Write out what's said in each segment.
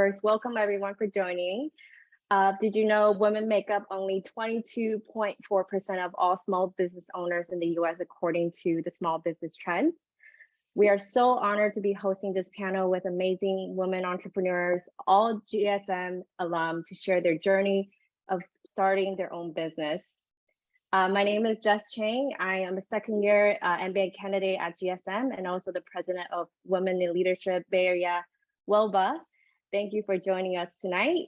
first, welcome everyone for joining. Did you know women make up only 22.4% of all small business owners in the US, according to the Small Business Trends? We are so honored to be hosting this panel with amazing women entrepreneurs, all GSM alum, to share their journey of starting their own business. My name is Jess Chang. I am a second-year MBA candidate at GSM and also the president of Women in Leadership Bay Area WiLBA. Thank you for joining us tonight.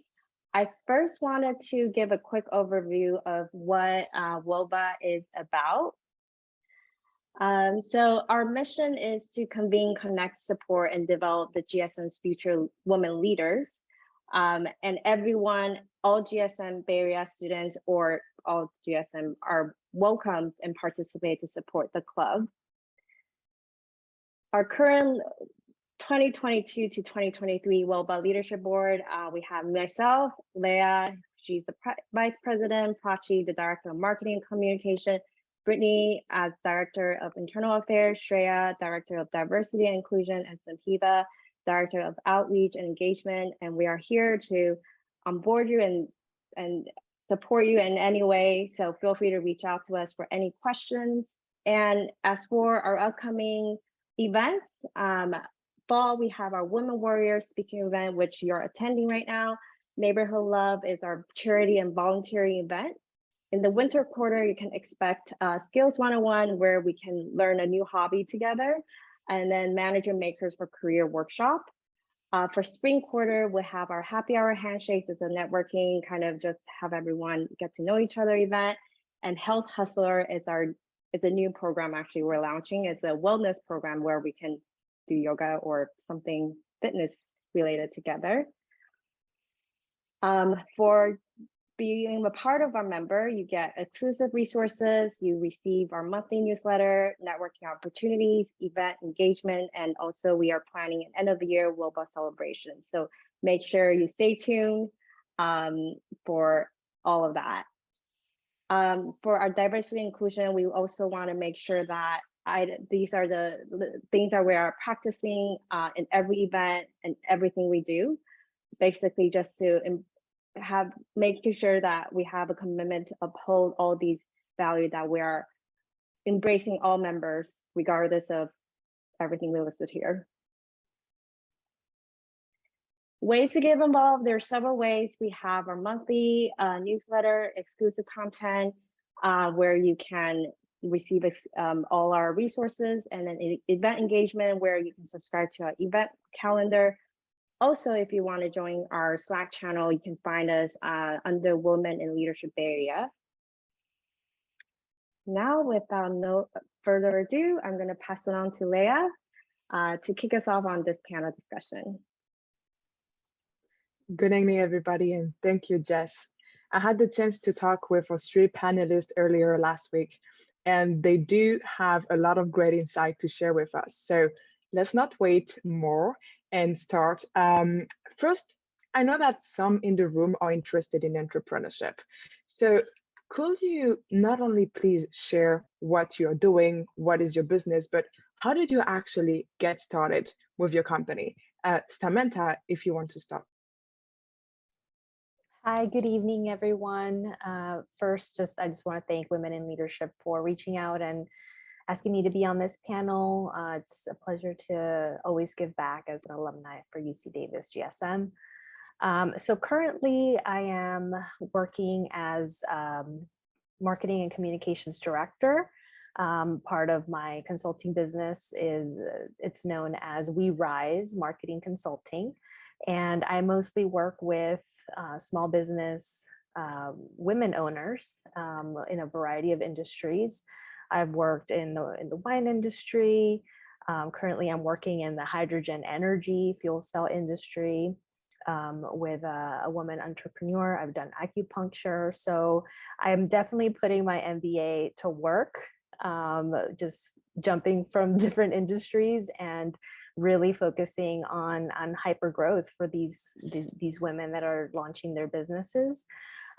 I first wanted to give a quick overview of what WiLBA is about. So our mission is to convene, connect, support, and develop the GSM's future women leaders. And everyone, all GSM Bay Area students or all GSM are welcome and participate to support the club. Our current 2022 to 2023 WiLBA Leadership Board, we have myself, Leah, she's the Vice President, Prachi, the Director of Marketing and Communication, Brittany as Director of Internal Affairs, Shreya, Director of Diversity and Inclusion, and Samhita, Director of Outreach and Engagement. And we are here to onboard you and support you in any way. So feel free to reach out to us for any questions. And as for our upcoming events, fall, we have our Women Warriors speaking event, which you're attending right now. Neighborhood Love is our charity and volunteering event. In the winter quarter, you can expect Skills 101, where we can learn a new hobby together, and then Manager Makers for Career Workshop. For spring quarter, we have our Happy Hour Handshakes. It's a networking, kind of just have everyone get to know each other event. And Health Hustler is a new program actually we're launching. It's a wellness program where we can do yoga or something fitness related together. For being a part of our member, you get exclusive resources, you receive our monthly newsletter, networking opportunities, event engagement, and also we are planning an end of the year WiLBA celebration. So make sure you stay tuned for all of that. For our diversity and inclusion, we also want to make sure that these are the things that we are practicing in every event and everything we do, basically just to making sure that we have a commitment to uphold all these values, that we are embracing all members, regardless of everything we listed here. Ways to get involved, there are several ways. We have our monthly newsletter, exclusive content, where you can receive all our resources, and then event engagement, where you can subscribe to our event calendar. Also, if you want to join our Slack channel, you can find us under Women in Leadership Bay Area. Now, without no further ado, I'm going to pass it on to Leah to kick us off on this panel discussion. Good evening, everybody, and thank you, Jess. I had the chance to talk with our three panelists earlier last week, and they do have a lot of great insight to share with us. So let's not wait more and start. First, I know that some in the room are interested in entrepreneurship. So could you not only please share what you're doing, what is your business, but how did you actually get started with your company? Samantha, if you want to start. Hi, good evening, everyone. First, I just want to thank Women in Leadership for reaching out and asking me to be on this panel. It's a pleasure to always give back as an alumni for UC Davis GSM. So currently I am working as Marketing and Communications Director. Part of my consulting business it's known as We Rise Marketing Consulting. And I mostly work with small business women owners in a variety of industries. I've worked in the wine industry. Currently, I'm working in the hydrogen energy fuel cell industry with a woman entrepreneur. I've done acupuncture. So I'm definitely putting my MBA to work, just jumping from different industries and really focusing on hyper growth for these women that are launching their businesses.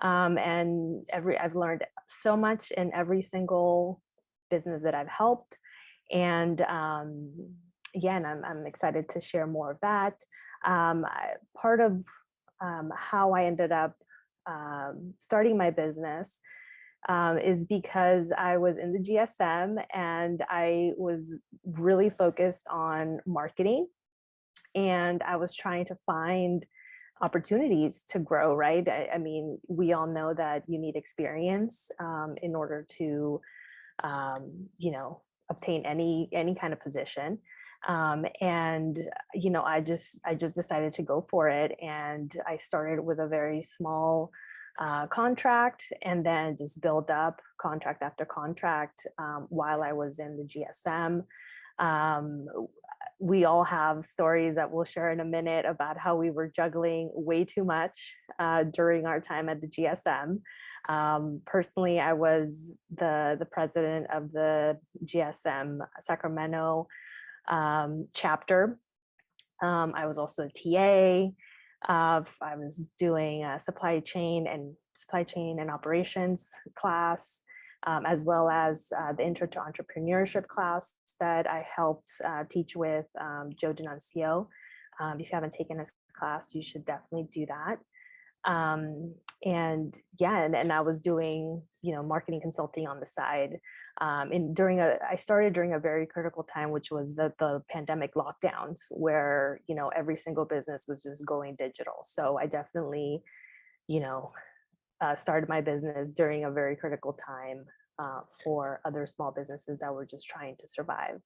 And I've learned so much in every single business that I've helped. And again, I'm excited to share more of that. Part of how I ended up starting my business is because I was in the GSM and I was really focused on marketing, and I was trying to find opportunities to grow, right? I mean, we all know that you need experience in order to, you know, obtain any kind of position. And you know, I just decided to go for it, and I started with a very small contract, and then just build up contract after contract while I was in the GSM. Um, we all have stories that we'll share in a minute about how we were juggling way too much during our time at the GSM. Personally, I was the president of the GSM Sacramento chapter. I was also a TA. I was doing a supply chain and operations class, as well as the intro to entrepreneurship class that I helped teach with Joe Denuncio. If you haven't taken this class, you should definitely do that. And yeah, and I was doing, you know, marketing consulting on the side. I started during a very critical time, which was the pandemic lockdowns, where, you know, every single business was just going digital. So I definitely, you know, started my business during a very critical time for other small businesses that were just trying to survive.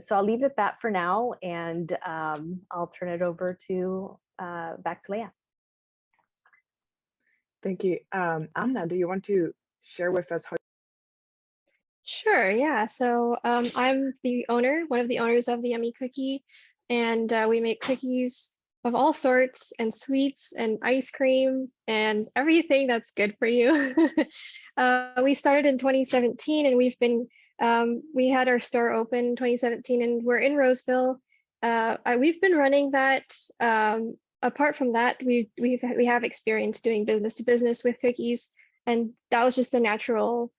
So I'll leave it at that for now, and I'll turn it over to back to Leah. Thank you. Amna, do you want to share with us how? Sure, yeah. So I'm one of the owners of the Yummy Cookie, and we make cookies of all sorts, and sweets and ice cream and everything that's good for you. We started in 2017, and we had our store open in 2017, and we're in Roseville. We've been running that. Apart from that, we have experience doing business to business with cookies, and that was just a natural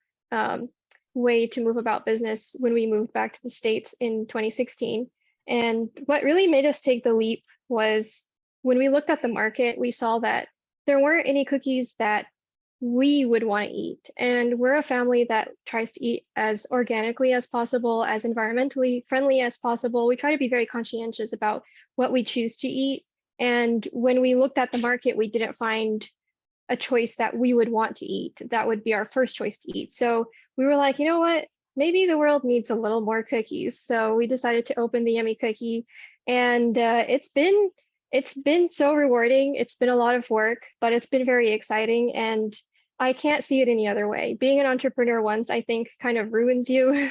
way to move about business when we moved back to the States in 2016. And what really made us take the leap was when we looked at the market, we saw that there weren't any cookies that we would want to eat. And we're a family that tries to eat as organically as possible, as environmentally friendly as possible. We try to be very conscientious about what we choose to eat. And when we looked at the market, we didn't find a choice that we would want to eat. That would be our first choice to eat. So we were like, you know what? Maybe the world needs a little more cookies. So we decided to open the Yummy Cookie, and it's been so rewarding. It's been a lot of work, but it's been very exciting, and I can't see it any other way. Being an entrepreneur once, I think, kind of ruins you,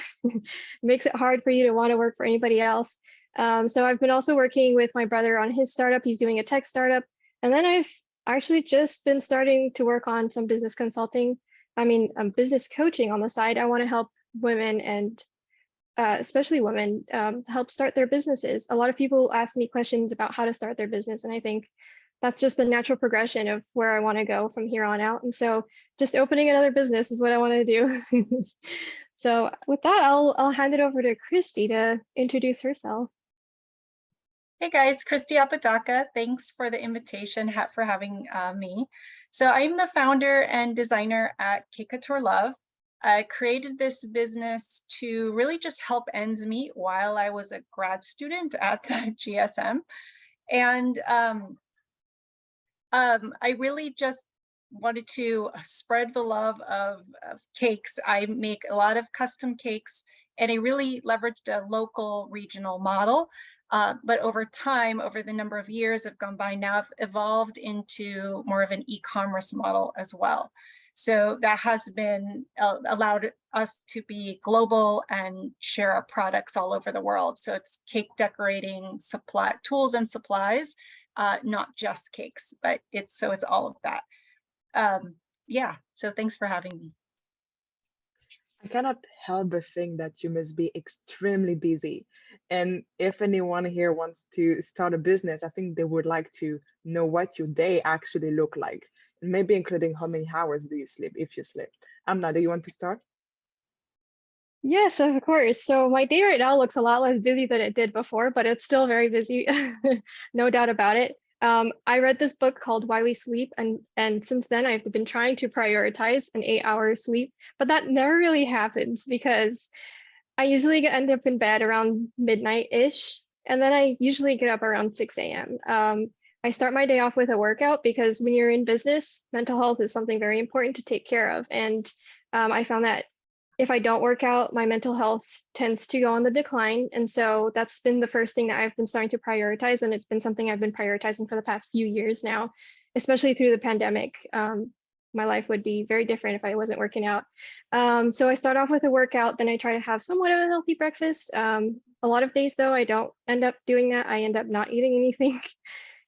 makes it hard for you to want to work for anybody else. So I've been also working with my brother on his startup. He's doing a tech startup, and then I've actually just been starting to work on some business consulting. Business coaching on the side. I want to help women, and especially women, help start their businesses. A lot of people ask me questions about how to start their business, and I think that's just the natural progression of where I want to go from here on out. And so just opening another business is what I want to do. So with that, I'll hand it over to Christy to introduce herself. Hey guys, Christy Apodaca. Thanks for the invitation, for having me. So I'm the founder and designer at Cake Couture Love. I created this business to really just help ends meet while I was a grad student at the GSM. And I really just wanted to spread the love of cakes. I make a lot of custom cakes, and I really leveraged a local regional model. But over time, over the number of years have gone by now, I've evolved into more of an e-commerce model as well. So that has been allowed us to be global and share our products all over the world. So it's cake decorating, tools and supplies, not just cakes, but it's all of that. Yeah, so thanks for having me. I cannot help but think that you must be extremely busy. And if anyone here wants to start a business, I think they would like to know what your day actually look like, maybe including how many hours do you sleep, if you sleep. Amna, do you want to start? Yes, of course. So my day right now looks a lot less busy than it did before, but it's still very busy, no doubt about it. I read this book called Why We Sleep, and since then I've been trying to prioritize an 8-hour sleep, but that never really happens because I usually end up in bed around midnight-ish, and then I usually get up around 6 a.m. I start my day off with a workout because when you're in business, mental health is something very important to take care of. And I found that if I don't work out, my mental health tends to go on the decline. And so that's been the first thing that I've been starting to prioritize. And it's been something I've been prioritizing for the past few years now, especially through the pandemic. My life would be very different if I wasn't working out. So I start off with a workout, then I try to have somewhat of a healthy breakfast. A lot of days though, I don't end up doing that. I end up not eating anything.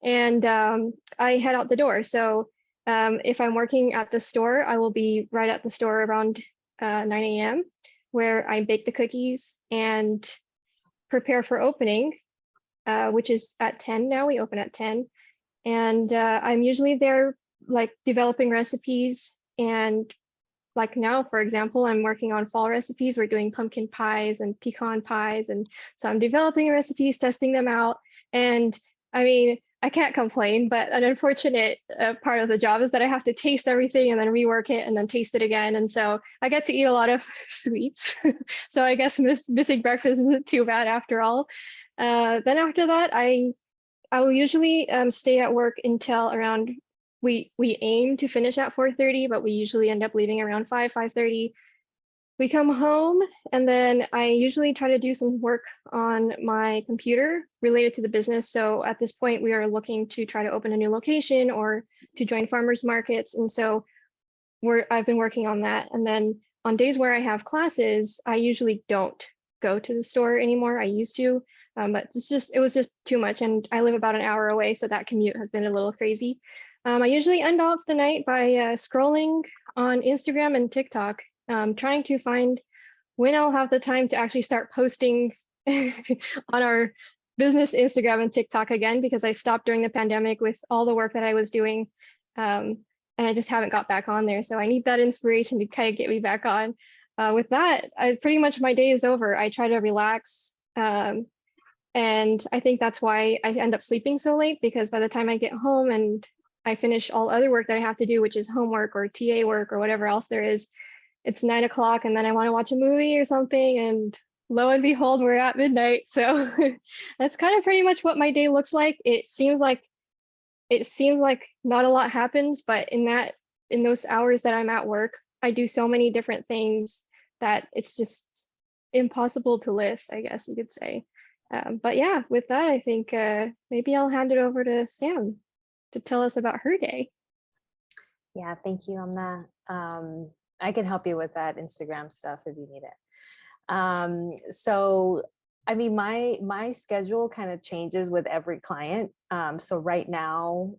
And I head out the door. So if I'm working at the store, I will be right at the store around 9 a.m. where I bake the cookies and prepare for opening, which is at 10 now. We open at 10. And I'm usually there like developing recipes. And like now, for example, I'm working on fall recipes. We're doing pumpkin pies and pecan pies. And so I'm developing recipes, testing them out. And I mean, I can't complain, but an unfortunate part of the job is that I have to taste everything and then rework it and then taste it again. And so I get to eat a lot of sweets. So I guess missing breakfast isn't too bad after all. Then after that, I will usually stay at work until around, we aim to finish at 4:30, but we usually end up leaving around 5:30. We come home and then I usually try to do some work on my computer related to the business. So at this point, we are looking to try to open a new location or to join farmers markets. And so I've been working on that. And then on days where I have classes, I usually don't go to the store anymore. I used to, but it was just too much. And I live about an hour away, so that commute has been a little crazy. I usually end off the night by scrolling on Instagram and TikTok, trying to find when I'll have the time to actually start posting on our business Instagram and TikTok again, because I stopped during the pandemic with all the work that I was doing. And I just haven't got back on there. So I need that inspiration to kind of get me back on. With that, pretty much my day is over. I try to relax. And I think that's why I end up sleeping so late, because by the time I get home and I finish all other work that I have to do, which is homework or TA work or whatever else there is, it's 9 o'clock and then I want to watch a movie or something. And lo and behold, we're at midnight. So that's kind of pretty much what my day looks like. It seems like not a lot happens, but in those hours that I'm at work, I do so many different things that it's just impossible to list, I guess you could say. But yeah, with that, I think maybe I'll hand it over to Sam to tell us about her day. Yeah, thank you on that. I can help you with that Instagram stuff if you need it. So I mean, my schedule kind of changes with every client. So right now,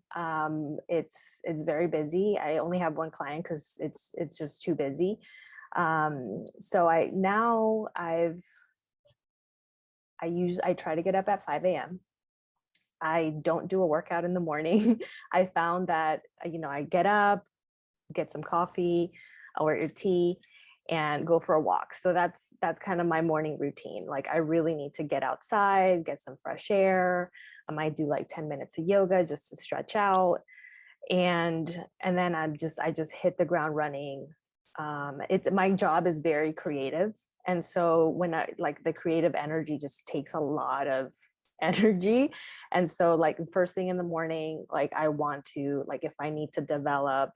it's very busy. I only have one client because it's just too busy. So I try to get up at 5 a.m. I don't do a workout in the morning. I found that, I get up, get some coffee or tea, and go for a walk. So that's kind of my morning routine. Like I really need to get outside, get some fresh air. I might do like 10 minutes of yoga just to stretch out. And then I just hit the ground running. My job is very creative. And so when the creative energy just takes a lot of energy. And so like the first thing in the morning, like I want to, like if I need to develop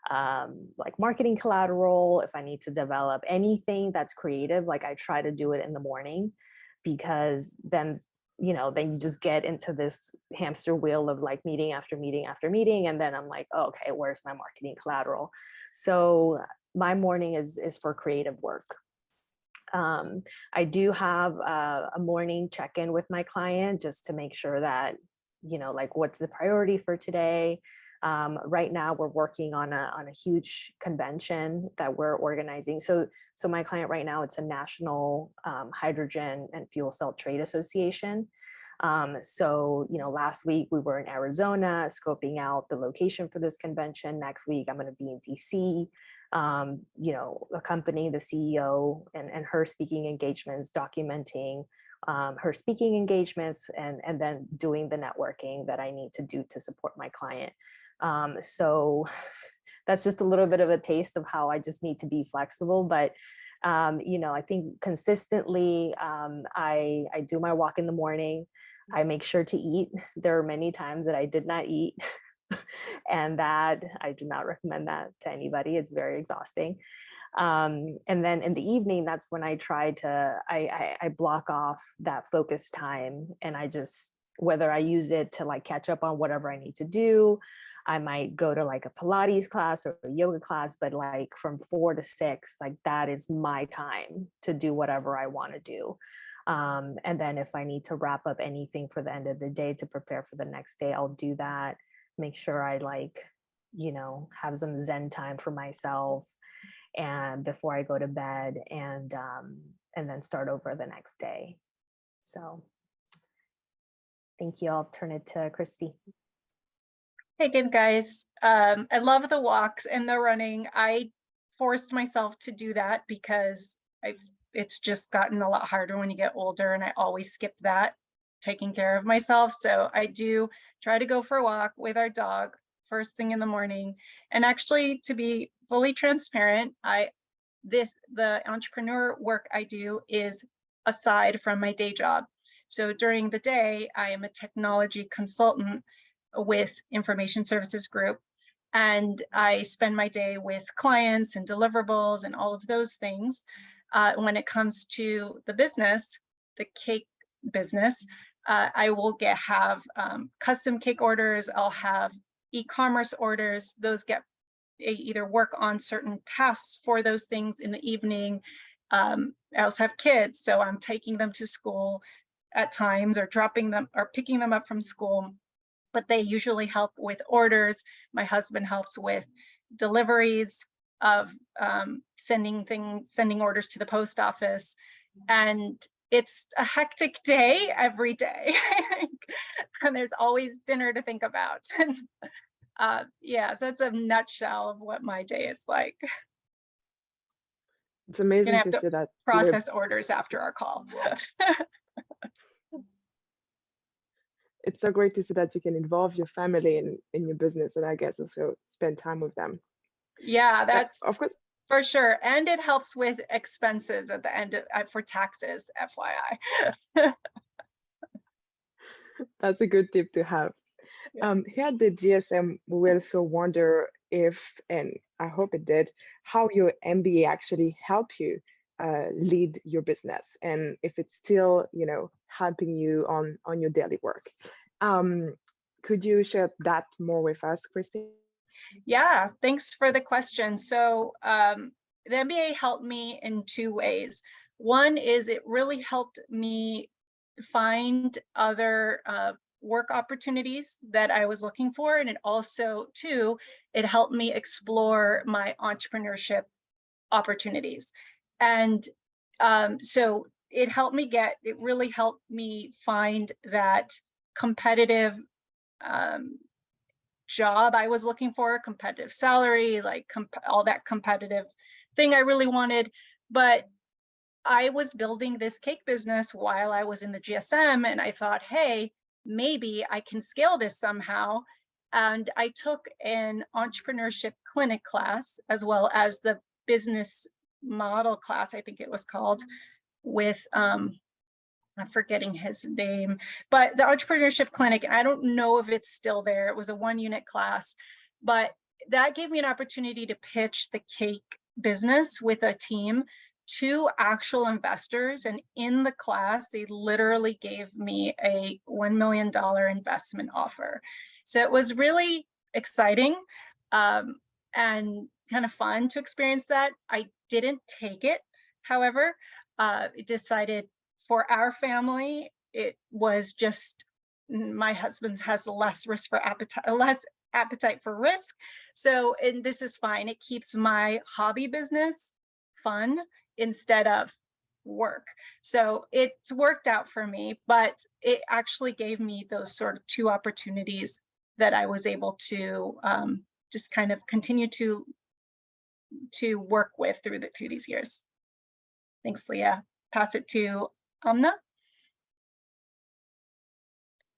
like marketing collateral, if I need to develop anything that's creative, like I try to do it in the morning, because then you just get into this hamster wheel of like meeting after meeting after meeting. And then I'm like, oh, okay, where's my marketing collateral? So my morning is for creative work. I do have a morning check-in with my client just to make sure that, like what's the priority for today. Right now we're working on a huge convention that we're organizing. So my client right now, it's a national hydrogen and fuel cell trade association. So last week we were in Arizona scoping out the location for this convention. Next week I'm going to be in DC you know, accompanying the CEO and her speaking engagements, documenting her speaking engagements, and then doing the networking that I need to do to support my client. So that's just a little bit of a taste of how I just need to be flexible. But you know, I think consistently, I do my walk in the morning. I make sure to eat. There are many times that I did not eat, and that I do not recommend that to anybody. It's very exhausting. And then in the evening, that's when I try to, I block off that focus time, and I just, whether I use it to like catch up on whatever I need to do. I might go to like a Pilates class or a yoga class, but like from 4 to 6, like that is my time to do whatever I want to do. And then if I need to wrap up anything for the end of the day to prepare for the next day, I'll do that. Make sure I like, you know, have some Zen time for myself and before I go to bed, and then start over the next day. So thank you. I'll turn it to Christy. Hey again, guys. I love the walks and the running. I forced myself to do that because it's just gotten a lot harder when you get older, and I always skip that, taking care of myself. So I do try to go for a walk with our dog first thing in the morning. And actually, to be fully transparent, the entrepreneur work I do is aside from my day job. So during the day, I am a technology consultant with Information Services Group, and I spend my day with clients and deliverables and all of those things. When it comes to the business, the cake business, I will have custom cake orders. I'll have e-commerce orders. Those get either work on certain tasks for those things in the evening. I also have kids, so I'm taking them to school at times, or dropping them or picking them up from school. But they usually help with orders. My husband helps with deliveries of sending orders to the post office. And it's a hectic day every day. And there's always dinner to think about. Yeah, so it's a nutshell of what my day is like. It's amazing Gonna have to to see that process orders after our call. it's so great to see that you can involve your family in your business, and I guess also spend time with them. Yeah, that's Of course, for sure. And it helps with expenses at the end of, for taxes, FYI. that's a good tip to have. Here at the GSM, we also wonder if, and I hope it did, how your MBA actually helped you lead your business, and if it's still, you know, helping you on your daily work. Could you share that more with us, Christine? Yeah, thanks for the question. So the MBA helped me in 2 ways. One is it really helped me find other work opportunities that I was looking for. And it also, too, it helped me explore my entrepreneurship opportunities. And so it really helped me find that competitive job I was looking for, competitive salary, like all that competitive thing I really wanted. But I was building this cake business while I was in the GSM, and I thought, hey, maybe I can scale this somehow. And I took an entrepreneurship clinic class as well as the business model class, I think it was called, with I'm forgetting his name, but the entrepreneurship clinic, I don't know if it's still there. It was a 1-unit class, but that gave me an opportunity to pitch the cake business with a team to actual investors. And in the class, they literally gave me a $1 million investment offer. So it was really exciting and kind of fun to experience that. I didn't take it, however. Decided for our family, it was just, my husband has less appetite for risk. So, and this is fine. It keeps my hobby business fun instead of work. So it's worked out for me, but it actually gave me those sort of 2 opportunities that I was able to just kind of continue to to work with through these years. Thanks, Leah. Pass it to Amna.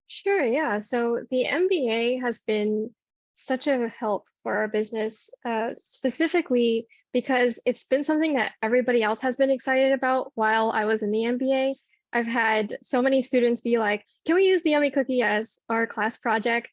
Sure, yeah. So the MBA has been such a help for our business, specifically because it's been something that everybody else has been excited about while I was in the MBA. I've had so many students be like, can we use the Yummy Cookie as our class project?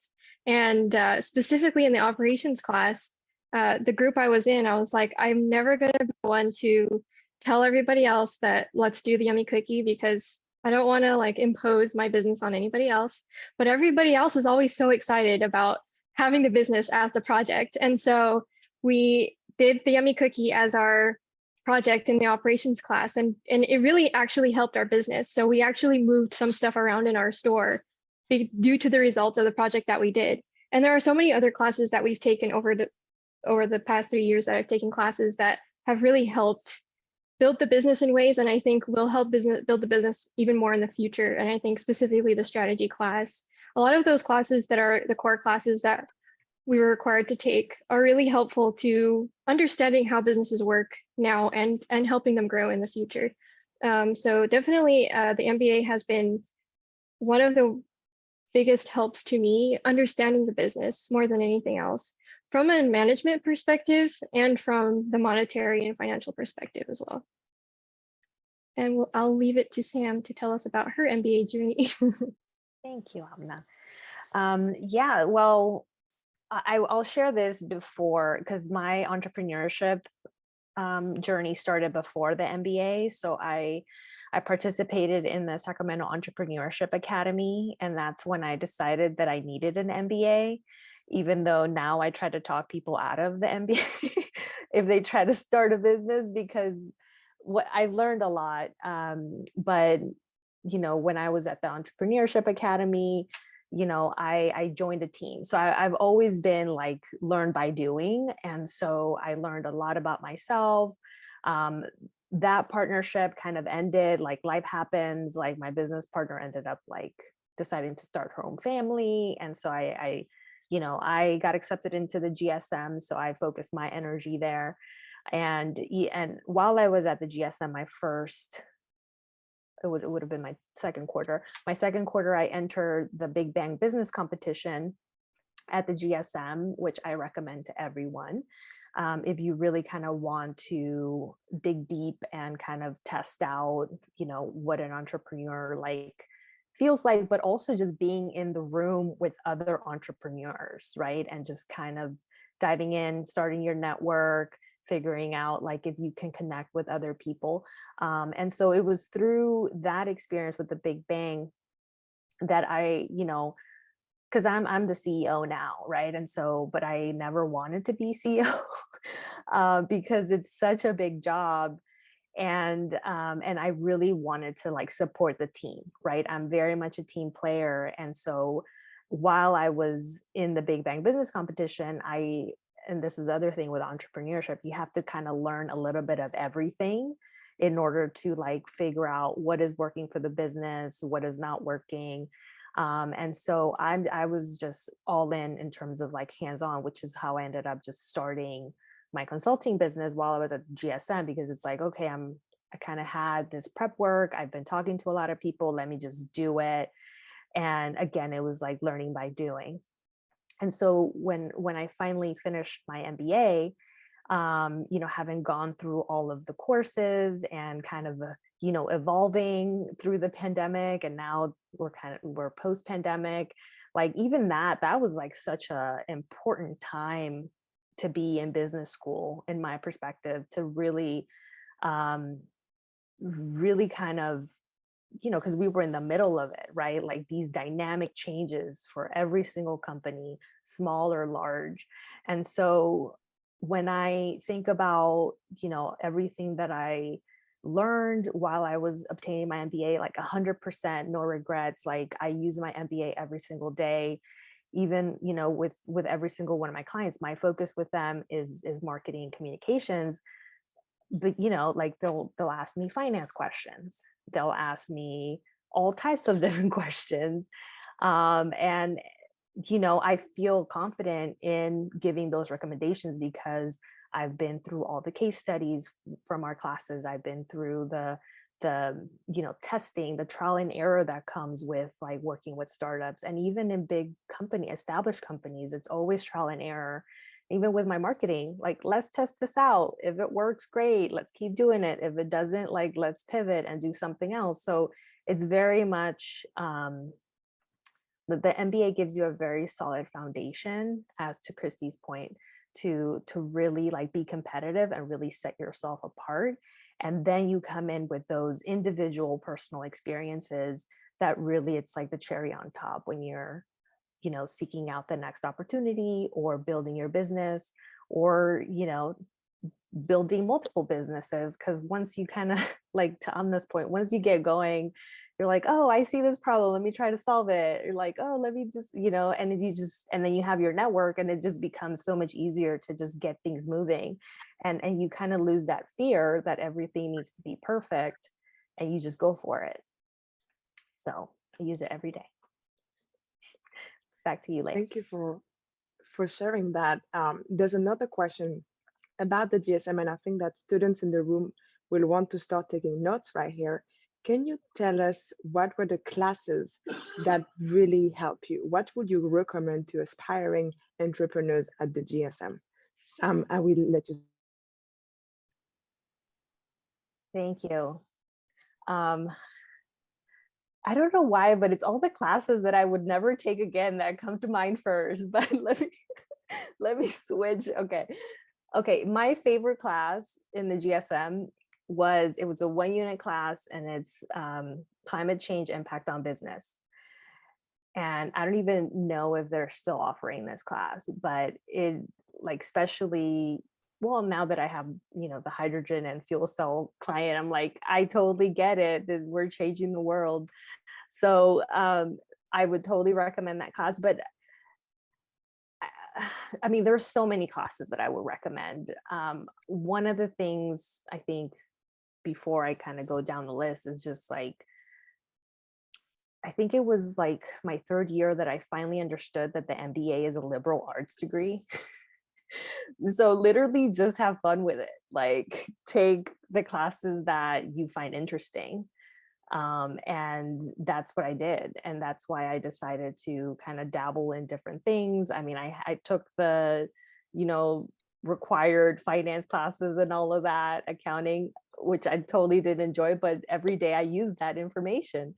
And specifically in the operations class, the group I was in, I was like, I'm never going to be one to tell everybody else that let's do the Yummy Cookie because I don't want to like impose my business on anybody else. But everybody else is always so excited about having the business as the project. And so we did the Yummy Cookie as our project in the operations class, and it really actually helped our business. So we actually moved some stuff around in our store due to the results of the project that we did. And there are so many other classes that we've taken over the past 3 years that I've taken classes that have really helped build the business in ways, and I think will help build the business even more in the future. And I think specifically the strategy class, a lot of those classes that are the core classes that we were required to take are really helpful to understanding how businesses work now and helping them grow in the future. So definitely the MBA has been one of the biggest helps to me understanding the business more than anything else, from a management perspective and from the monetary and financial perspective as well. And I'll leave it to Sam to tell us about her MBA journey. Thank you, Amna. Yeah, well, I'll share this before because my entrepreneurship journey started before the MBA. So I participated in the Sacramento Entrepreneurship Academy, and that's when I decided that I needed an MBA, even though now I try to talk people out of the MBA if they try to start a business, because what I've learned a lot. But, you know, when I was at the Entrepreneurship Academy, you know, I joined a team. So I've always been like learn by doing. And so I learned a lot about myself. That partnership kind of ended, like life happens, like my business partner ended up like deciding to start her own family. And so I I got accepted into the GSM. So I focused my energy there. And while I was at the GSM, it would have been my second quarter. My second quarter, I entered the Big Bang Business Competition at the GSM, which I recommend to everyone. If you really kind of want to dig deep and kind of test out, you know, what an entrepreneur like feels like, but also just being in the room with other entrepreneurs, right? And just kind of diving in, starting your network, figuring out like if you can connect with other people. And so it was through that experience with the Big Bang that I, you know, because I'm the CEO now, right? And so, but I never wanted to be CEO because it's such a big job. And I really wanted to like support the team, right? I'm very much a team player. And so while I was in the Big Bang Business Competition, and this is the other thing with entrepreneurship, you have to kind of learn a little bit of everything in order to like figure out what is working for the business, what is not working. And so I was just all in terms of like hands-on, which is how I ended up just starting my consulting business while I was at GSM, because it's like, okay, I kind of had this prep work. I've been talking to a lot of people. Let me just do it. And again, it was like learning by doing. And so when I finally finished my MBA, you know, having gone through all of the courses and kind of, you know, evolving through the pandemic, and now we're post-pandemic, like even that was like such a important time to be in business school, in my perspective, to really kind of, you know, because we were in the middle of it, right? Like these dynamic changes for every single company, small or large. And so when I think about, you know, everything that I learned while I was obtaining my MBA, like 100%, no regrets. Like I use my MBA every single day, even, you know, with every single one of my clients. My focus with them is marketing and communications. But, you know, like they'll ask me finance questions. They'll ask me all types of different questions. And, I feel confident in giving those recommendations because I've been through all the case studies from our classes. I've been through the testing, the trial and error that comes with like working with startups. And even in big established companies, it's always trial and error. Even with my marketing, like, let's test this out. If it works, great, let's keep doing it. If it doesn't, like, let's pivot and do something else. So it's very much the MBA gives you a very solid foundation, as to Christy's point, to really like be competitive and really set yourself apart. And then you come in with those individual personal experiences that really, it's like the cherry on top when you're seeking out the next opportunity or building your business, or building multiple businesses. Because once you kind of like, to Amna's point, once you get going, you're like, oh, I see this problem, let me try to solve it. You're like, oh, let me just, and then you have your network, and it just becomes so much easier to just get things moving. And you kind of lose that fear that everything needs to be perfect, and you just go for it. So I use it every day. Back to you, Leigh. Thank you for sharing that. There's another question about the GSM, and I think that students in the room will want to start taking notes right here. Can you tell us what were the classes that really help you? What would you recommend to aspiring entrepreneurs at the GSM? Sam, I will let you. Thank you. I don't know why, but it's all the classes that I would never take again that come to mind first. But let me switch. Okay. My favorite class in the GSM was a 1-unit class, and it's climate change impact on business. And I don't even know if they're still offering this class, but it, like, especially, well, now that I have, the hydrogen and fuel cell client, I'm like, I totally get it, that we're changing the world. So I would totally recommend that class. But I mean, there's so many classes that I would recommend. One of the things, I think, before I kind of go down the list, is just like, I think it was like my 3rd year that I finally understood that the MBA is a liberal arts degree. So literally just have fun with it. Like, take the classes that you find interesting. And that's what I did. And that's why I decided to kind of dabble in different things. I mean, I took the, required finance classes and all of that, accounting, which I totally did enjoy, but every day I use that information.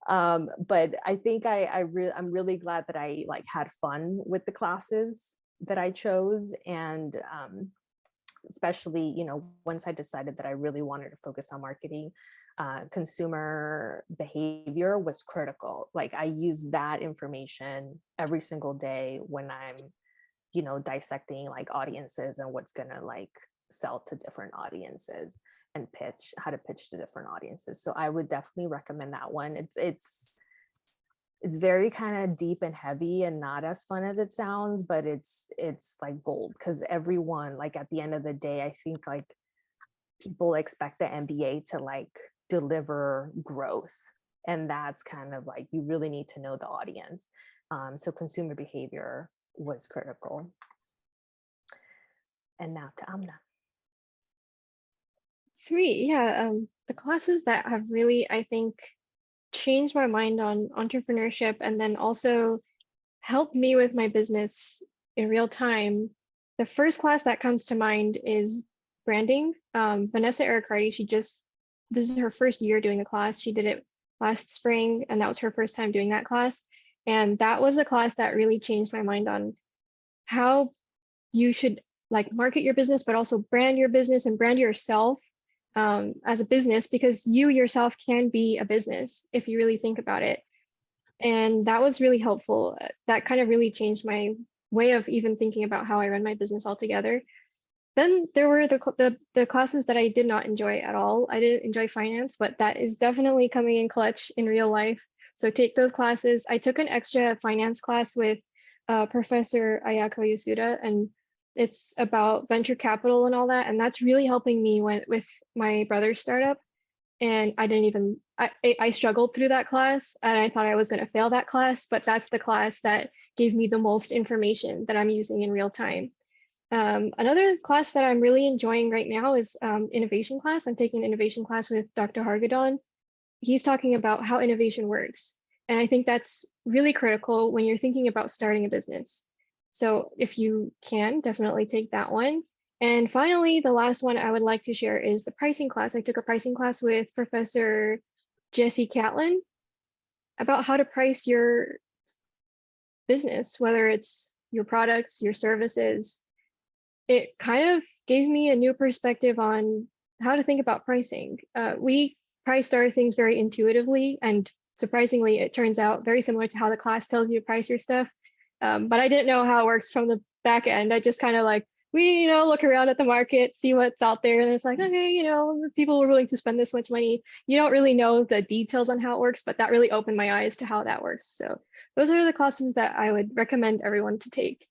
But I think I'm really glad that I like had fun with the classes that I chose. And especially, once I decided that I really wanted to focus on marketing, consumer behavior was critical. Like, I use that information every single day when I'm, dissecting like audiences and what's gonna like sell to different audiences, and how to pitch to different audiences. So I would definitely recommend that one. It's very kind of deep and heavy and not as fun as it sounds, but it's like gold, because everyone, like, at the end of the day, I think like people expect the MBA to like deliver growth, and that's kind of like, you really need to know the audience. So consumer behavior was critical. And now to Amna. Sweet. Yeah. The classes that have really, I think, changed my mind on entrepreneurship, and then also helped me with my business in real time. The first class that comes to mind is branding. Vanessa Ericardi, this is her first year doing the class. She did it last spring, and that was her first time doing that class. And that was a class that really changed my mind on how you should like market your business, but also brand your business and brand yourself as a business, because you yourself can be a business if you really think about it. And that was really helpful. That kind of really changed my way of even thinking about how I run my business altogether. Then there were the classes that I did not enjoy at all. I didn't enjoy finance, but that is definitely coming in clutch in real life. So take those classes. I took an extra finance class with Professor Ayako Yasuda, and it's about venture capital and all that. And that's really helping me with my brother's startup. and I struggled through that class, and I thought I was going to fail that class, but that's the class that gave me the most information that I'm using in real time. Another class that I'm really enjoying right now is innovation class. I'm taking an innovation class with Dr. Hargadon. He's talking about how innovation works. And I think that's really critical when you're thinking about starting a business. So if you can, definitely take that one. And finally, the last one I would like to share is the pricing class. I took a pricing class with Professor Jesse Catlin about how to price your business, whether it's your products, your services. It kind of gave me a new perspective on how to think about pricing. We price our things very intuitively, and surprisingly, it turns out very similar to how the class tells you to price your stuff. But I didn't know how it works from the back end. I just kind of like, we look around at the market, see what's out there, and it's like, okay, people are willing to spend this much money. You don't really know the details on how it works, but that really opened my eyes to how that works. So those are the classes that I would recommend everyone to take.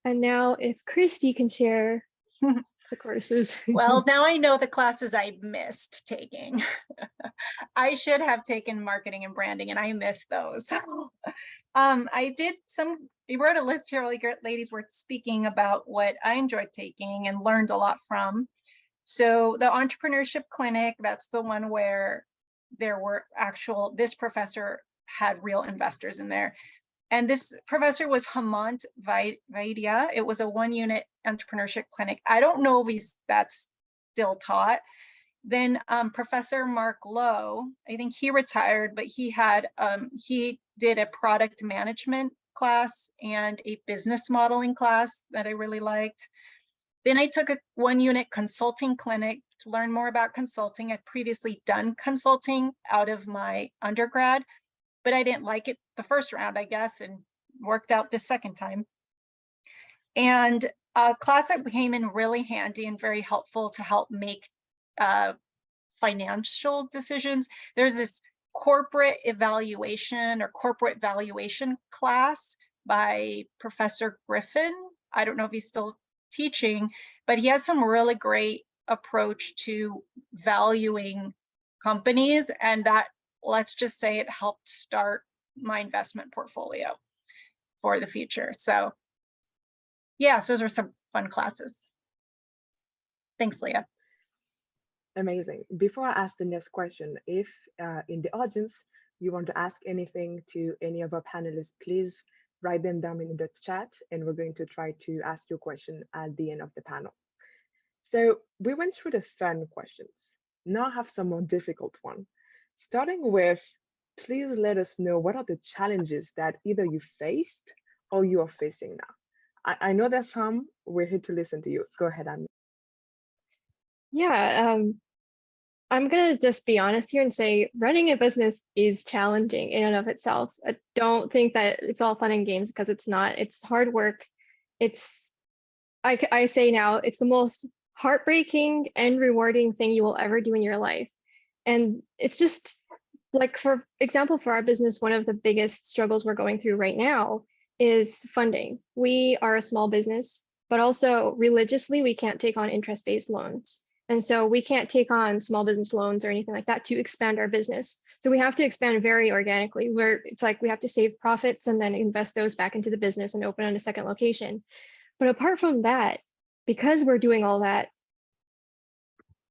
And now if Christy can share the courses. Well, now I know the classes I missed taking. I should have taken marketing and branding, and I missed those. You wrote a list here, like ladies were speaking about what I enjoyed taking and learned a lot from. So the entrepreneurship clinic, that's the one where there were this professor had real investors in there. And this professor was Hemant Vaidya. It was a 1-unit entrepreneurship clinic. I don't know if that's still taught. Then Professor Mark Lowe, I think he retired, but he did a product management class and a business modeling class that I really liked. Then I took a 1-unit consulting clinic to learn more about consulting. I'd previously done consulting out of my undergrad, but I didn't like it the first round, I guess, and worked out this second time. And a class that came in really handy and very helpful to help make financial decisions. There's this corporate evaluation or corporate valuation class by Professor Griffin. I don't know if he's still teaching, but he has some really great approach to valuing companies, and that, let's just say, it helped start my investment portfolio for the future. So yes, those are some fun classes. Thanks, Leah. Amazing. Before I ask the next question, if in the audience you want to ask anything to any of our panelists, please write them down in the chat, and we're going to try to ask your question at the end of the panel. So we went through the fun questions. Now I have some more difficult one. Starting with, please let us know what are the challenges that either you faced or you are facing now. I know there's some. We're here to listen to you. Go ahead, Amy. Yeah, I'm gonna just be honest here and say running a business is challenging in and of itself. I don't think that it's all fun and games, because it's not. It's hard work. I say now, it's the most heartbreaking and rewarding thing you will ever do in your life. And it's just like, for example, for our business, one of the biggest struggles we're going through right now is funding. We are a small business, but also religiously, we can't take on interest-based loans. And so we can't take on small business loans or anything like that to expand our business. So we have to expand very organically, where it's like we have to save profits and then invest those back into the business and open on a second location. But apart from that, because we're doing all that,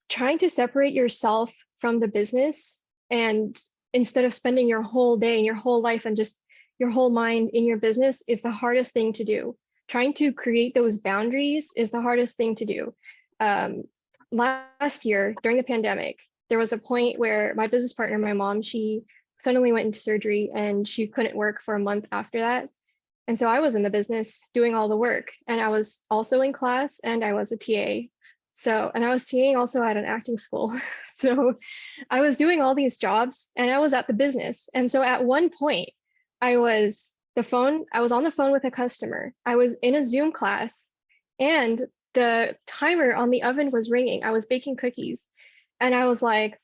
trying to separate yourself from the business, and instead of spending your whole day and your whole life and just your whole mind in your business, is the hardest thing to do. Trying to create those boundaries is the hardest thing to do. Last year, during the pandemic, there was a point where my business partner, my mom, she suddenly went into surgery and she couldn't work for a month after that. And so I was in the business doing all the work, and I was also in class, and I was a TA. And I was TAing also at an acting school. So I was doing all these jobs and I was at the business. And so at one point I was on the phone with a customer. I was in a Zoom class and the timer on the oven was ringing. I was baking cookies and I was like,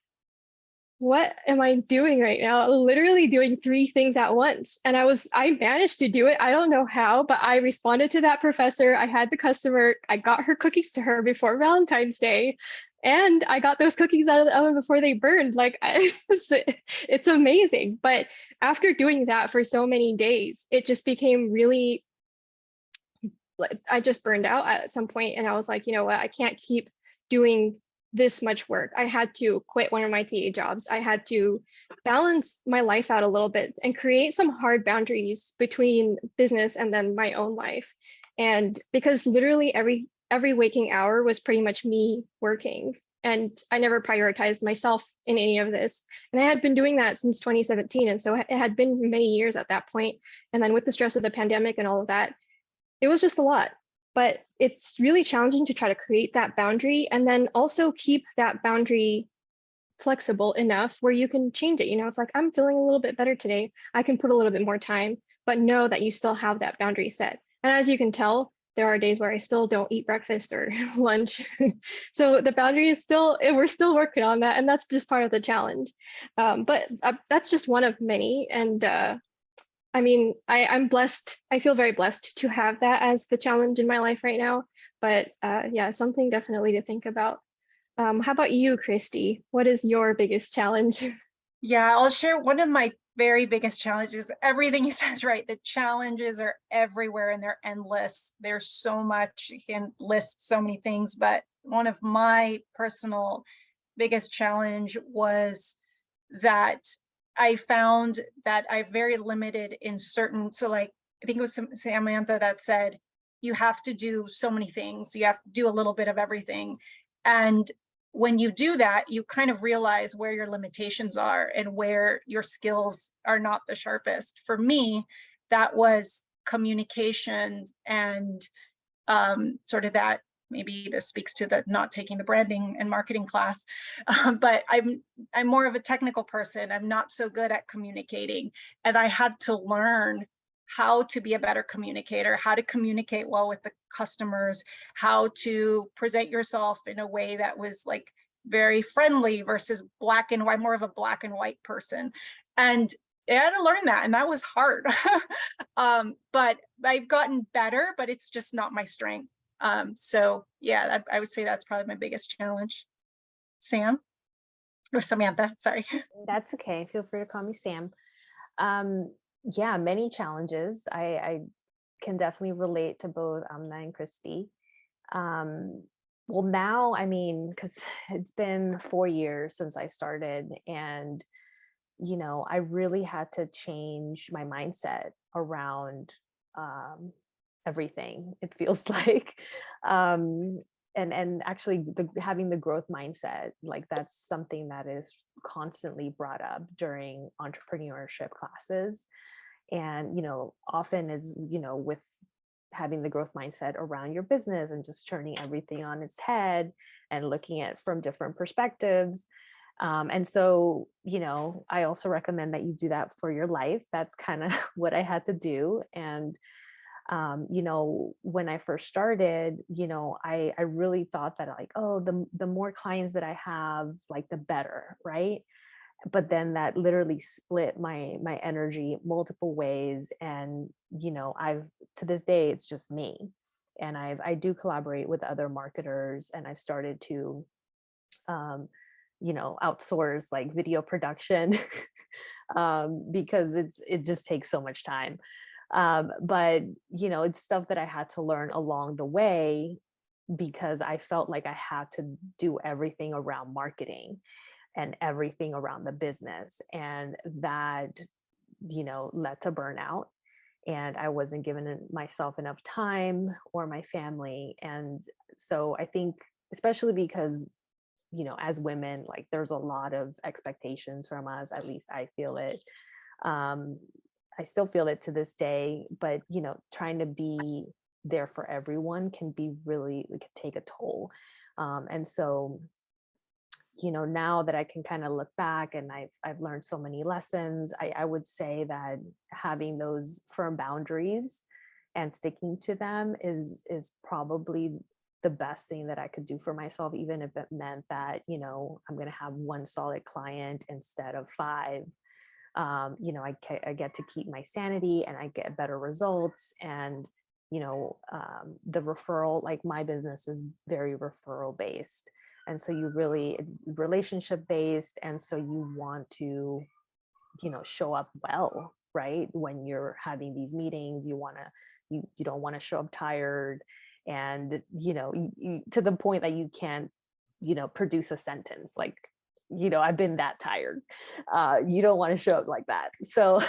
what am I doing right now? Literally doing 3 things at once. And I managed to do it. I don't know how, but I responded to that professor. I had the customer, I got her cookies to her before Valentine's Day. And I got those cookies out of the oven before they burned. Like, it's amazing. But after doing that for so many days, it just became really, I just burned out at some point, and I was like, you know what, I can't keep doing this much work. I had to quit one of my TA jobs. I had to balance my life out a little bit and create some hard boundaries between business and then my own life. And because literally every waking hour was pretty much me working, and I never prioritized myself in any of this. And I had been doing that since 2017. And so it had been many years at that point. And then with the stress of the pandemic and all of that, it was just a lot. But it's really challenging to try to create that boundary and then also keep that boundary flexible enough where you can change it. You know, it's like, I'm feeling a little bit better today. I can put a little bit more time, but know that you still have that boundary set. And as you can tell, there are days where I still don't eat breakfast or lunch. So the boundary is still, we're still working on that. And that's just part of the challenge. But that's just one of many. And I mean, I'm blessed. I feel very blessed to have that as the challenge in my life right now. But yeah, something definitely to think about. How about you, Christy? What is your biggest challenge? Yeah, I'll share one of my very biggest challenges. Everything you said is right. The challenges are everywhere and they're endless. There's so much, you can list so many things, but one of my personal biggest challenge was that I found that I'm very limited in certain, so like, I think it was Samantha that said, you have to do so many things. You have to do a little bit of everything. And when you do that, you kind of realize where your limitations are and where your skills are not the sharpest. For me, that was communications and sort of that, maybe this speaks to the not taking the branding and marketing class, but I'm more of a technical person. I'm not so good at communicating, and I had to learn how to be a better communicator, how to communicate well with the customers, how to present yourself in a way that was like very friendly versus black and white, more of a black and white person. And I had to learn that, and that was hard. But I've gotten better, but it's just not my strength. So yeah, I would say that's probably my biggest challenge. Sam or Samantha, sorry. That's okay. Feel free to call me Sam. Yeah, many challenges. I can definitely relate to both Amna and Christy. Well, now, I mean, because it's been 4 years since I started, and you know, I really had to change my mindset around everything. It feels like, and actually, having the growth mindset, like that's something that is constantly brought up during entrepreneurship classes, and you know, often is, you know, with having the growth mindset around your business and just turning everything on its head and looking at from different perspectives. And so, you know, I also recommend that you do that for your life. That's kind of what I had to do. And, you know, when I first started, you know, I really thought that like, oh, the more clients that I have, like the better, right? But then that literally split my energy multiple ways. And, you know, to this day, it's just me. And I do collaborate with other marketers, and I've started to, you know, outsource like video production because it just takes so much time. But, you know, it's stuff that I had to learn along the way because I felt like I had to do everything around marketing and everything around the business. And that, you know, led to burnout. And I wasn't giving myself enough time or my family. And so I think, especially because, you know, as women, like there's a lot of expectations from us, at least I feel it. I still feel it to this day, but, you know, trying to be there for everyone can be really, it can take a toll. And so, you know, now that I can kind of look back and I've learned so many lessons, I would say that having those firm boundaries and sticking to them is probably the best thing that I could do for myself, even if it meant that, you know, I'm going to have one solid client instead of 5. You know, I get to keep my sanity and I get better results. And, you know, the referral, like my business is very referral based. And so you really, it's relationship based. And so you want to, you know, show up well, right? When you're having these meetings, you don't want to show up tired, and, you know, to the point that you can't, you know, produce a sentence. Like, you know, I've been that tired. You don't want to show up like that. So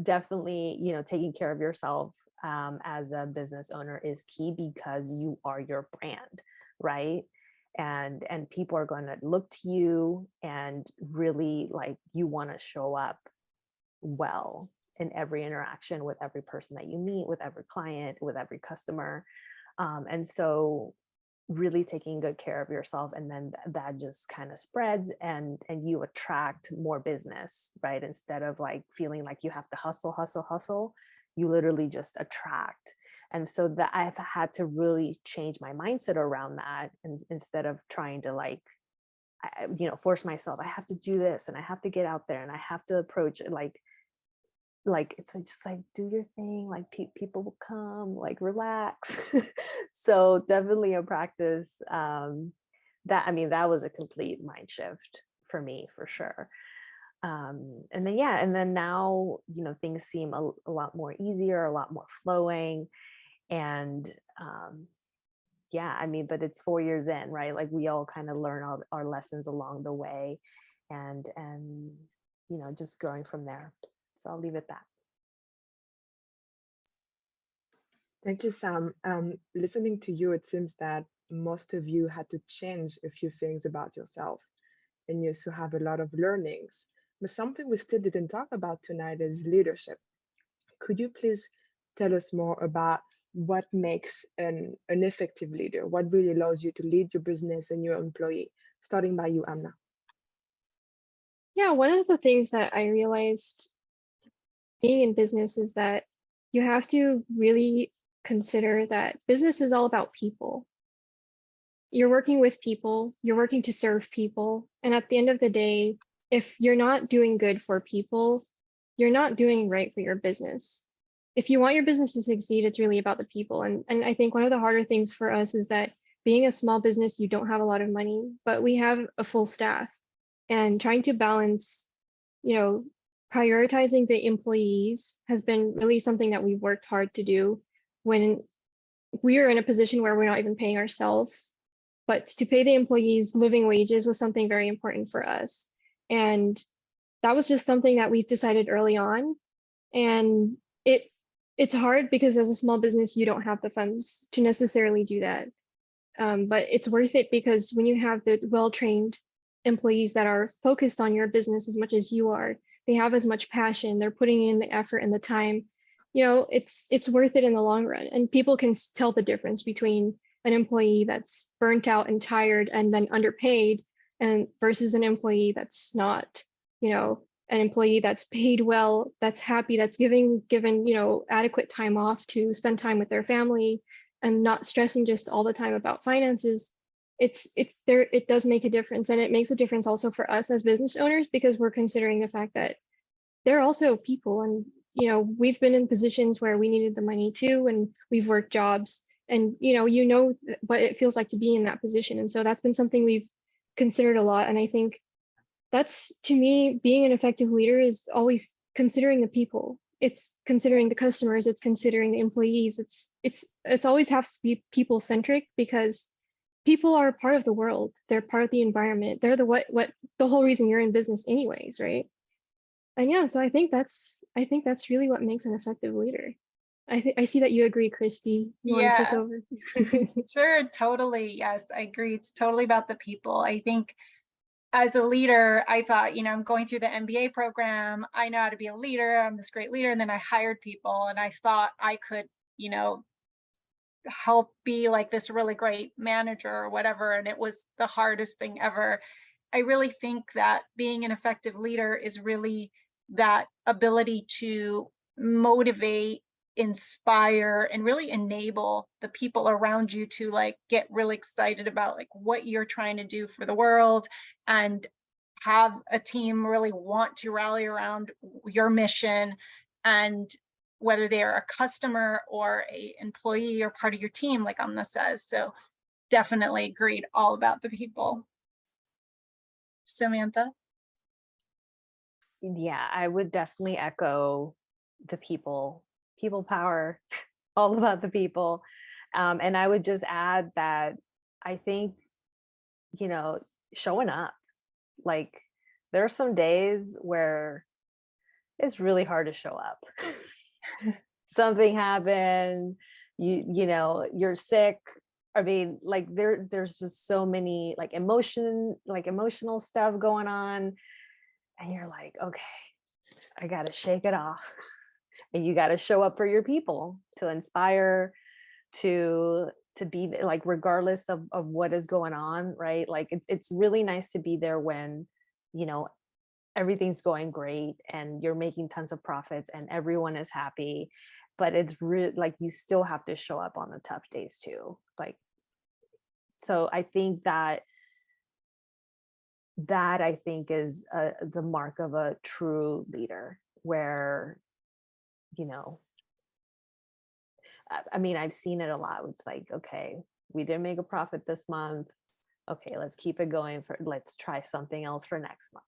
definitely, you know, taking care of yourself as a business owner is key, because you are your brand, right? And people are going to look to you, and really, like, you want to show up well in every interaction with every person that you meet, with every client, with every customer. And so really taking good care of yourself, and then that just kind of spreads, and you attract more business, right? Instead of like feeling like you have to hustle, you literally just attract. And so that I've had to really change my mindset around that, and instead of trying to like, you know, force myself, I have to do this, and I have to get out there, and I have to approach it like it's just like, do your thing, like people will come, like, relax. So definitely a practice that, I mean, that was a complete mind shift for me, for sure. And then now, you know, things seem a lot more easier, a lot more flowing. And yeah, I mean, but it's 4 years in, right? Like, we all kind of learn all our lessons along the way, and you know, just growing from there. So I'll leave it at that. Thank you, Sam. Listening to you, it seems that most of you had to change a few things about yourself, and you still have a lot of learnings. But something we still didn't talk about tonight is leadership. Could you please tell us more about what makes an effective leader? What really allows you to lead your business and your employee? Starting by you, Amna. Yeah, one of the things that I realized being in business is that you have to really consider that business is all about people. You're working with people, you're working to serve people. And at the end of the day, if you're not doing good for people, you're not doing right for your business. If you want your business to succeed, it's really about the people. And I think one of the harder things for us is that being a small business, you don't have a lot of money, but we have a full staff. And trying to balance, you know, prioritizing the employees has been really something that we've worked hard to do when we are in a position where we're not even paying ourselves. But to pay the employees living wages was something very important for us. And that was just something that we've decided early on. And it's hard because as a small business, you don't have the funds to necessarily do that. But it's worth it, because when you have the well-trained employees that are focused on your business as much as you are, they have as much passion, they're putting in the effort and the time, you know, it's worth it in the long run. And people can tell the difference between an employee that's burnt out and tired and then underpaid, and versus an employee that's not, you know, an employee that's paid well, that's happy, that's given, you know, adequate time off to spend time with their family and not stressing just all the time about finances. It does make a difference. And it makes a difference also for us as business owners, because we're considering the fact that they're also people. And, you know, we've been in positions where we needed the money too, and we've worked jobs, and, you know what it feels like to be in that position. And so that's been something we've considered a lot. And I think that's, to me, being an effective leader is always considering the people. It's considering the customers, it's considering the employees. It's always has to be people centric, because people are part of the world. They're part of the environment. They're what the whole reason you're in business anyways, right? And yeah, so I think that's really what makes an effective leader. I see that you agree, Christy. You want to take Yeah, over? sure, totally. Yes, I agree. It's totally about the people. I think as a leader, I thought, you know, I'm going through the MBA program. I know how to be a leader. I'm this great leader. And then I hired people, and I thought I could, you know, help be like this really great manager or whatever. And it was the hardest thing ever. I really think that being an effective leader is really that ability to motivate, inspire, and really enable the people around you to like get really excited about like what you're trying to do for the world, and have a team really want to rally around your mission. And whether they are a customer or a employee or part of your team, like Amna says. So definitely agreed, all about the people. Samantha? Yeah, I would definitely echo the people power, all about the people. And I would just add that I think, showing up, like there are some days where it's really hard to show up. Something happened, you're sick. I mean, like there's just so many like emotional stuff going on. And you're like, okay, I got to shake it off. And you got to show up for your people, to inspire, to be like, regardless of what is going on, right? Like it's really nice to be there when, everything's going great and you're making tons of profits and everyone is happy. But it's really like you still have to show up on the tough days too. Like, so I think that I think is the mark of a true leader, where, I mean, I've seen it a lot. It's like, okay, we didn't make a profit this month. Okay, let's keep it going, let's try something else for next month.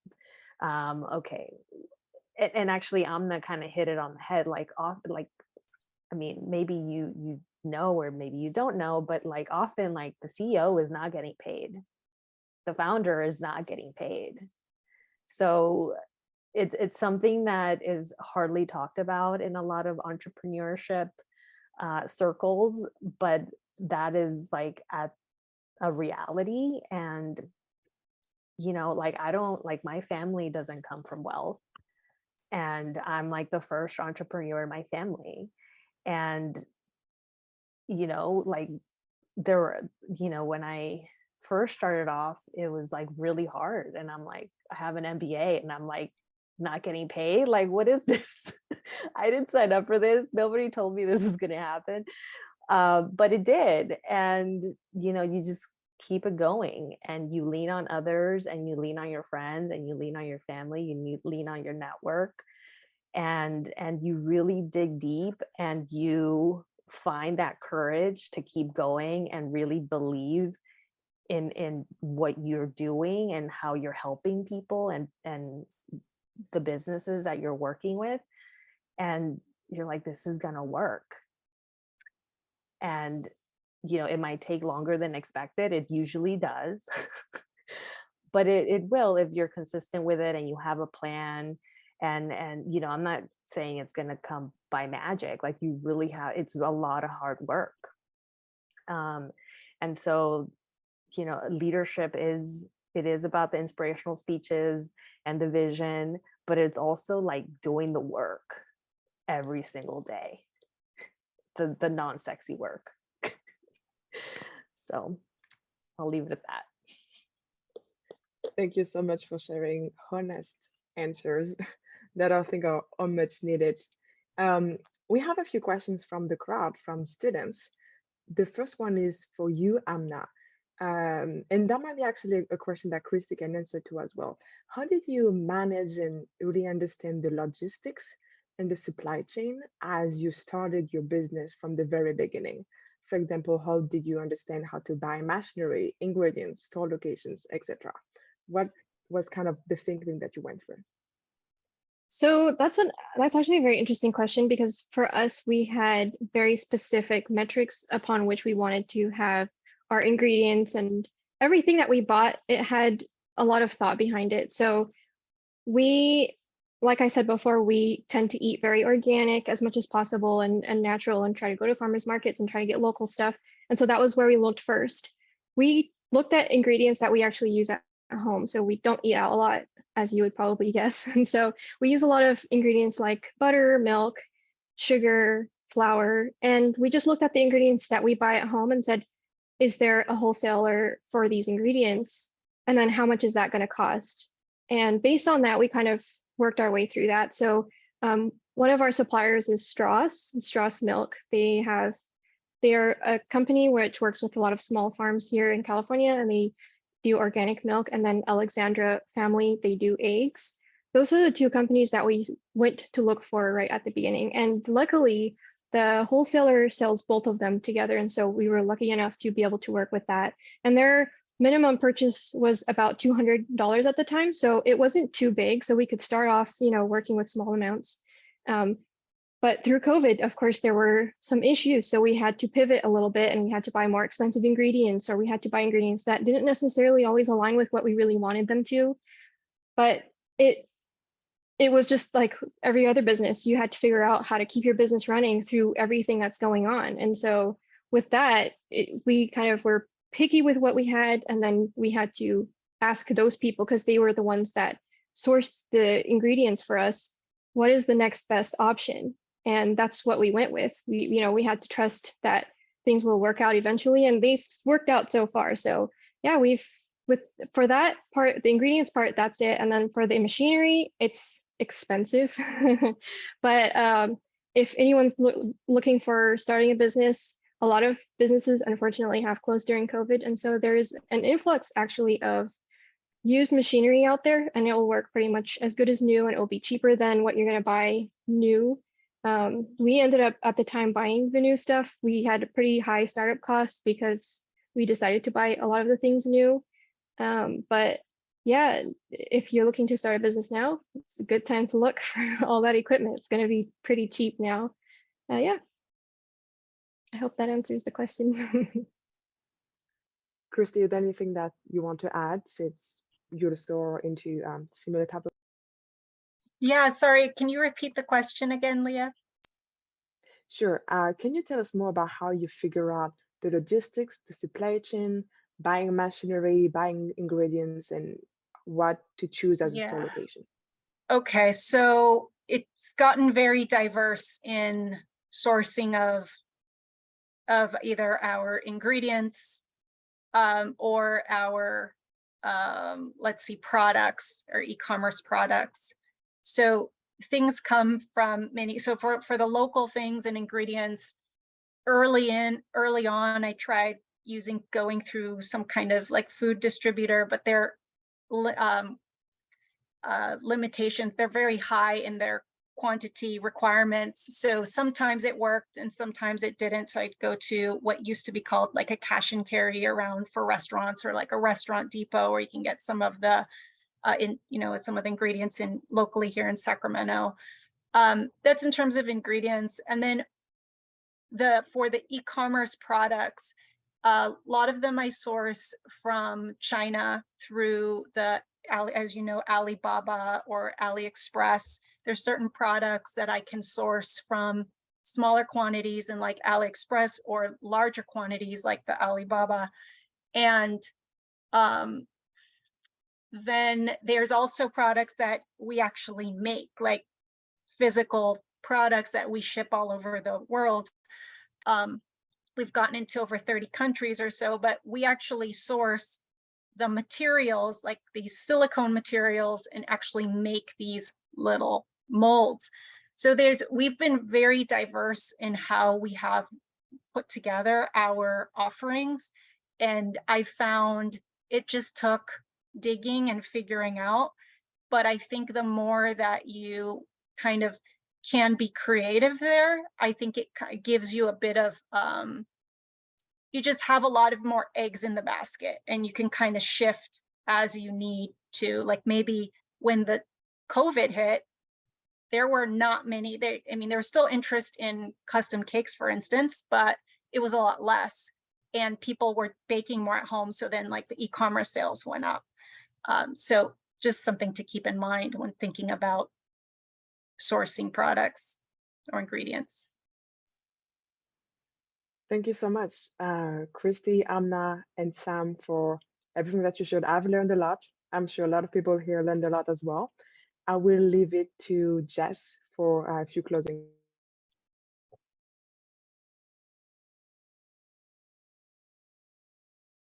Okay. And actually, I'm gonna kind of hit it on the head, like I mean, maybe you know, or maybe you don't know, but like often like the CEO is not getting paid. The founder is not getting paid. So it's something that is hardly talked about in a lot of entrepreneurship circles, but that is like a reality. And like I don't, like, my family doesn't come from wealth, and I'm like the first entrepreneur in my family. And like there were, when I first started off, it was like really hard, and I'm like, I have an MBA and I'm like not getting paid. Like, what is this? I didn't sign up for this. Nobody told me this was going to happen. But it did. And you just keep it going, and you lean on others, and you lean on your friends, and you lean on your family, you lean on your network, and you really dig deep, and you find that courage to keep going and really believe in what you're doing and how you're helping people and the businesses that you're working with. And you're like, this is gonna work. And it might take longer than expected. It usually does. But it will, if you're consistent with it and you have a plan. And I'm not saying it's going to come by magic. Like, you really have, it's a lot of hard work. And so leadership is about the inspirational speeches and the vision, but it's also like doing the work every single day, the non-sexy work. So I'll leave it at that. Thank you so much for sharing honest answers that I think are much needed. We have a few questions from the crowd, from students. The first one is for you, Amna. And that might be actually a question that Christy can answer to as well. How did you manage and really understand the logistics and the supply chain as you started your business from the very beginning? For example, how did you understand how to buy machinery, ingredients, store locations, etc.? What was kind of the thinking that you went through? So that's actually a very interesting question, because for us, we had very specific metrics upon which we wanted to have our ingredients, and everything that we bought, it had a lot of thought behind it. So we, like I said before, we tend to eat very organic as much as possible, and natural, and try to go to farmers markets and try to get local stuff. And so that was where we looked first. We looked at ingredients that we actually use at home. So we don't eat out a lot, as you would probably guess. And so we use a lot of ingredients like butter, milk, sugar, flour. And we just looked at the ingredients that we buy at home and said, is there a wholesaler for these ingredients? And then how much is that going to cost? And based on that, we kind of worked our way through that. So one of our suppliers is Strauss Milk. They are a company which works with a lot of small farms here in California, and they do organic milk. And then Alexandra Family, they do eggs. Those are the two companies that we went to look for right at the beginning. And luckily, the wholesaler sells both of them together. And so we were lucky enough to be able to work with that. And their minimum purchase was about $200 at the time. So it wasn't too big. So we could start off, working with small amounts. But through COVID, of course, there were some issues. So we had to pivot a little bit and we had to buy more expensive ingredients, or we had to buy ingredients that didn't necessarily always align with what we really wanted them to. But it was just like every other business. You had to figure out how to keep your business running through everything that's going on. And so with that, we kind of were picky with what we had. And then we had to ask those people, because they were the ones that sourced the ingredients for us, what is the next best option? And that's what we went with. We had to trust that things will work out eventually, and they've worked out so far. So yeah, for that part, the ingredients part, that's it. And then for the machinery, it's expensive. But if anyone's looking for starting a business, a lot of businesses unfortunately have closed during COVID. And so there is an influx actually of used machinery out there, and it will work pretty much as good as new, and it will be cheaper than what you're going to buy new. We ended up at the time buying the new stuff. We had a pretty high startup cost because we decided to buy a lot of the things new. But yeah, if you're looking to start a business now, it's a good time to look for all that equipment. It's going to be pretty cheap now. Yeah, I hope that answers the question. Christy, is there anything that you want to add, since you're the store into similar type of? Yeah, sorry, can you repeat the question again, Leah? Sure. Can you tell us more about how you figure out the logistics, the supply chain, buying machinery, buying ingredients, and what to choose as a store Yeah. location? Okay, so it's gotten very diverse in sourcing of either our ingredients or our let's see, products or e-commerce products. So things come from many. So for the local things and ingredients, early on, I tried going through some kind of like food distributor, but their limitations, they're very high in their quantity requirements. So sometimes it worked and sometimes it didn't. So I'd go to what used to be called like a cash and carry around for restaurants, or like a restaurant depot, where you can get some of the some of the ingredients in locally here in Sacramento. That's in terms of ingredients. And then for the e-commerce products, a lot of them I source from China through as you know, Alibaba or AliExpress. There's certain products that I can source from smaller quantities in like AliExpress, or larger quantities like the Alibaba. And then there's also products that we actually make, like physical products that we ship all over the world. We've gotten into over 30 countries or so, but we actually source the materials, like these silicone materials, and actually make these little molds. So we've been very diverse in how we have put together our offerings. And I found it just took digging and figuring out. But I think the more that you kind of can be creative there, I think it gives you a bit of, you just have a lot of more eggs in the basket, and you can kind of shift as you need to. Like maybe when the COVID hit, there were not many, there was still interest in custom cakes, for instance, but it was a lot less, and people were baking more at home. So then like the e-commerce sales went up. So just something to keep in mind when thinking about sourcing products or ingredients. Thank you so much, Christy, Amna, and Sam, for everything that you shared. I've learned a lot. I'm sure a lot of people here learned a lot as well. I will leave it to Jess for a few closing